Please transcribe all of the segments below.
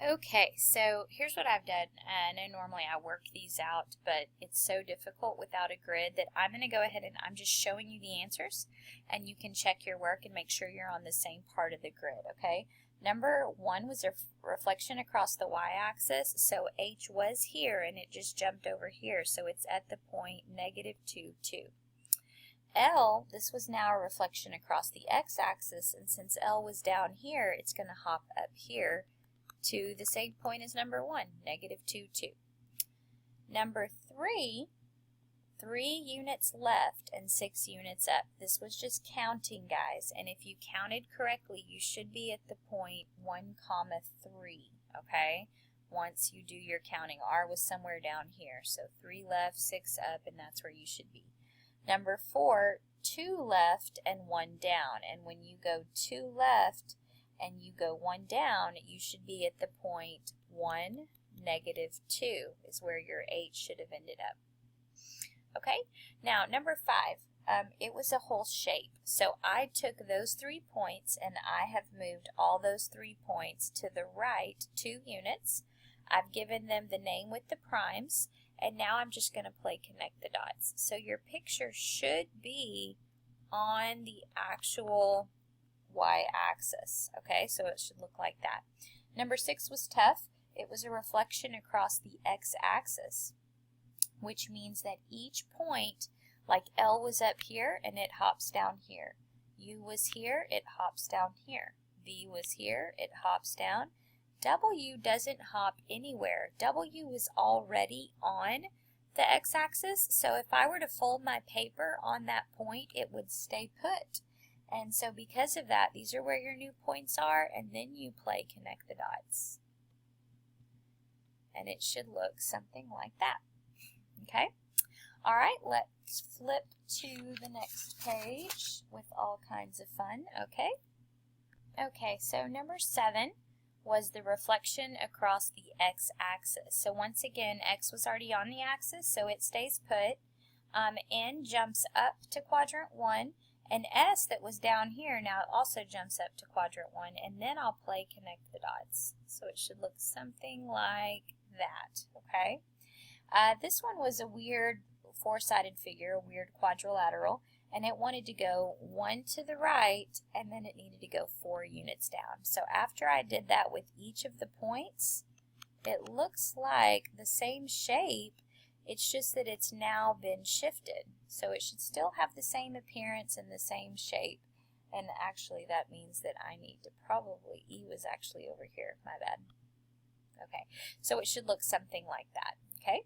Okay, so here's what I've done. I know normally I work these out, but it's so difficult without a grid that I'm going to go ahead and I'm just showing you the answers, and you can check your work and make sure you're on the same part of the grid, okay? Number 1 was a reflection across the y-axis, so H was here and it just jumped over here, so it's at the point -2, 2. L, this was now a reflection across the x-axis, and since L was down here, it's going to hop up here to the same point as number 1, -2, 2. Number 3, 3 units left and 6 units up. This was just counting, guys, and if you counted correctly, you should be at the point 1, 3, okay? Once you do your counting, R was somewhere down here, so 3 left, 6 up, and that's where you should be. Number 4, 2 left and 1 down, and when you go 2 left and you go 1 down, you should be at the point 1, -2 is where your H should have ended up. Okay, now number 5, it was a whole shape. So I took those 3 points and I have moved all those 3 points to the right 2 units. I've given them the name with the primes, and now I'm just going to play connect the dots. So your picture should be on the actual y-axis, okay? So it should look like that. Number 6 was tough. It was a reflection across the x-axis, which means that each point, like L was up here and it hops down here. U was here, it hops down here. V was here, it hops down. W doesn't hop anywhere. W is already on the x-axis, so if I were to fold my paper on that point, it would stay put. And so because of that, these are where your new points are, and then you play connect the dots. And it should look something like that. Okay? All right, let's flip to the next page with all kinds of fun. Okay? Okay, so number 7 was the reflection across the x-axis. So once again, x was already on the axis, so it stays put. N jumps up to quadrant 1. And S that was down here now also jumps up to quadrant 1, and then I'll play connect the dots. So it should look something like that, okay? This one was a weird four-sided figure, a weird quadrilateral, and it wanted to go 1 to the right, and then it needed to go 4 units down. So after I did that with each of the points, it looks like the same shape. It's just that it's now been shifted. So it should still have the same appearance and the same shape. And actually that means that I need to probably, E was actually over here, my bad. Okay, so it should look something like that, okay?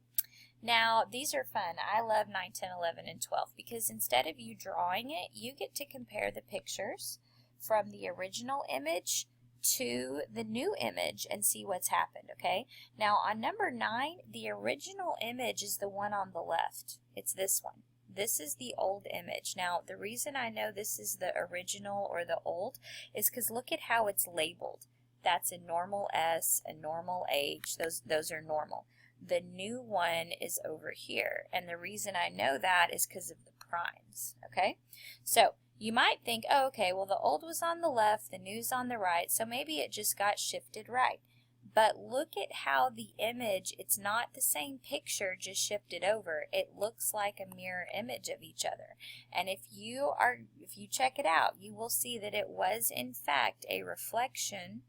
Now, these are fun. I love 9, 10, 11, and 12 because instead of you drawing it, you get to compare the pictures from the original image to the new image and see what's happened, okay? Now on number 9, the original image is the one on the left. It's this one. This is the old image. Now the reason I know this is the original or the old is because look at how it's labeled. That's a normal S, a normal H. Those are normal. The new one is over here, and the reason I know that is because of the primes, okay? So you might think, oh, okay, well the old was on the left, the new's on the right, so maybe it just got shifted right. But look at how the image, it's not the same picture just shifted over. It looks like a mirror image of each other. And if you check it out, you will see that it was in fact a reflection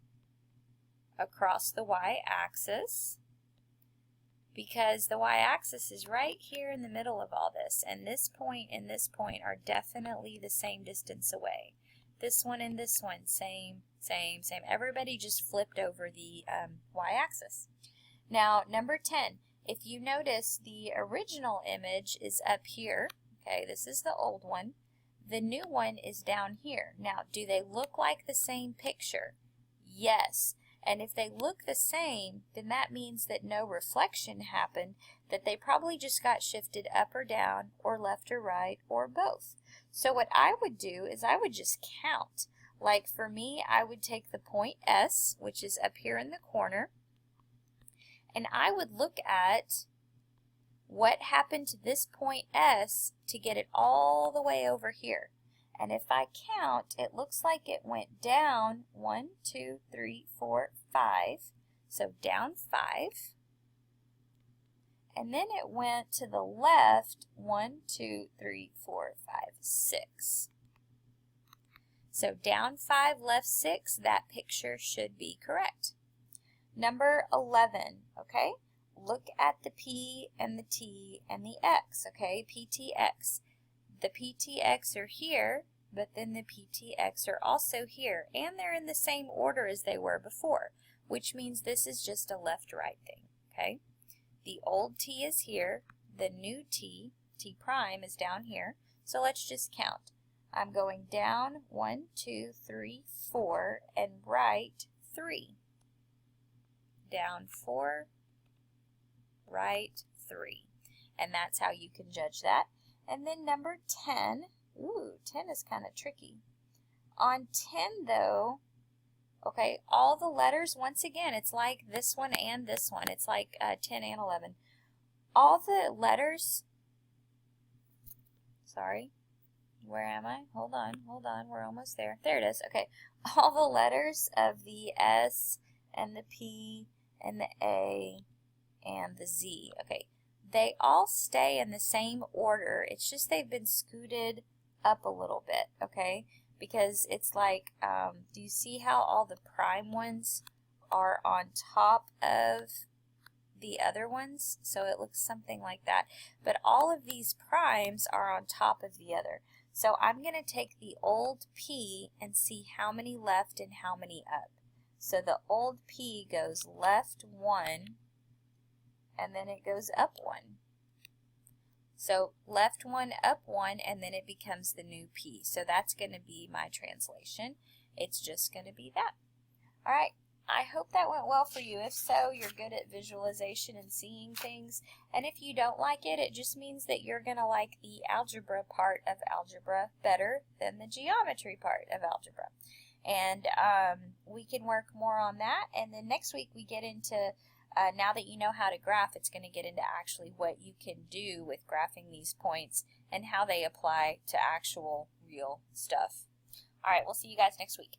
across the y-axis, because the y-axis is right here in the middle of all this, and this point and this point are definitely the same distance away. This one and this one, same. Everybody just flipped over the y-axis. Now, number 10, if you notice, the original image is up here. Okay, this is the old one. The new one is down here. Now, do they look like the same picture? Yes. And if they look the same, then that means that no reflection happened, that they probably just got shifted up or down, or left or right, or both. So what I would do is I would just count. Like for me, I would take the point S, which is up here in the corner, and I would look at what happened to this point S to get it all the way over here. And if I count, it looks like it went down 1, 2, 3, 4, 5. So down 5. And then it went to the left 1, 2, 3, 4, 5, 6. So down 5, left 6, that picture should be correct. Number 11, okay? Look at the P and the T and the X, okay? PTX. The PTX are here, but then the PTX are also here, and they're in the same order as they were before, which means this is just a left-right thing, okay? The old T is here, the new T, T prime, is down here, so let's just count. I'm going down 1, 2, 3, 4, and right 3. Down 4, right 3. And that's how you can judge that. And then number 10, ooh, 10 is kind of tricky. On 10 though, okay, all the letters, once again, it's like this one and this one. It's like 10 and 11. All the letters, sorry, where am I? Hold on, we're almost there. There it is, okay. All the letters of the S and the P and the A and the Z, okay, they all stay in the same order. It's just they've been scooted up a little bit, okay? Because it's like, do you see how all the prime ones are on top of the other ones? So it looks something like that. But all of these primes are on top of the other. So I'm going to take the old P and see how many left and how many up. So the old P goes left 1, and then it goes up 1. So left 1, up 1, and then it becomes the new P. So that's going to be my translation. It's just going to be that. All right, I hope that went well for you. If so, you're good at visualization and seeing things. And if you don't like it, it just means that you're going to like the algebra part of algebra better than the geometry part of algebra. And we can work more on that. And then next week we get into now that you know how to graph, it's going to get into actually what you can do with graphing these points and how they apply to actual real stuff. All right, we'll see you guys next week.